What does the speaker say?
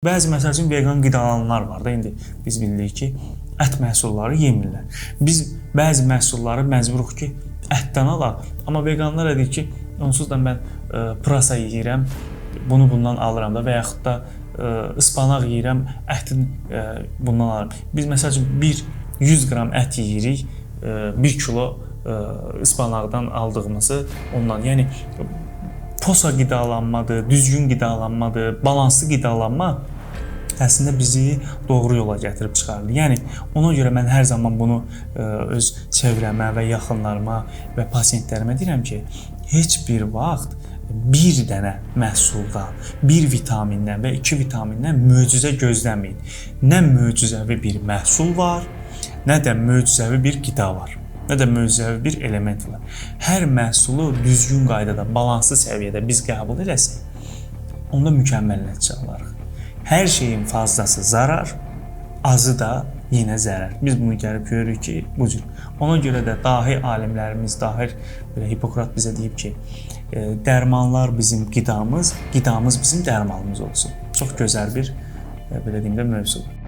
Bəzi məsəl üçün vegan qidalananlar var da, indi biz bilirik ki, ət məhsulları yemirlər. Biz bəzi məhsulları məcburuq ki, ətdən alaq, amma veganlar deyir ki, onsuz da mən pırasa yeyirəm, bunu bundan alıram da və yaxud da ıspanaq yeyirəm, ətin bundan alıram. Biz məsəl üçün 100 qram ət yeyirik, 1 kilo ıspanaqdan aldığımızı ondan. Yəni posa qidalanmadır, düzgün qidalanmadır, balanslı qidalanma əslində bizi doğru yola gətirib çıxarır. Yəni ona görə mən hər zaman bunu öz çevrəmə və yaxınlarıma və pasientlərimə deyirəm ki, heç bir vaxt bir dənə məhsuldan, bir vitamindən və 2 vitamindən möcüzə gözləməyin. Nə möcüzəvi bir məhsul var, nə də möcüzəvi bir qida var, nə də möcüzəvi bir element var. Hər məhsulu düzgün qaydada, balanslı səviyyədə biz qəbul eləsək, onda mükəmməl nəticə alarıq. Hər şeyin fazlası zarar, azı da yenə zərər. Biz bunu gəlib görürük ki, bu cür. Ona görə də dahi alimlərimiz, dahi Hipokrat bizə deyib ki, dərmanlar bizim qidamız, qidamız bizim dərmanımız olsun. Çox gözəl bir, belə deyim də, mövzudur.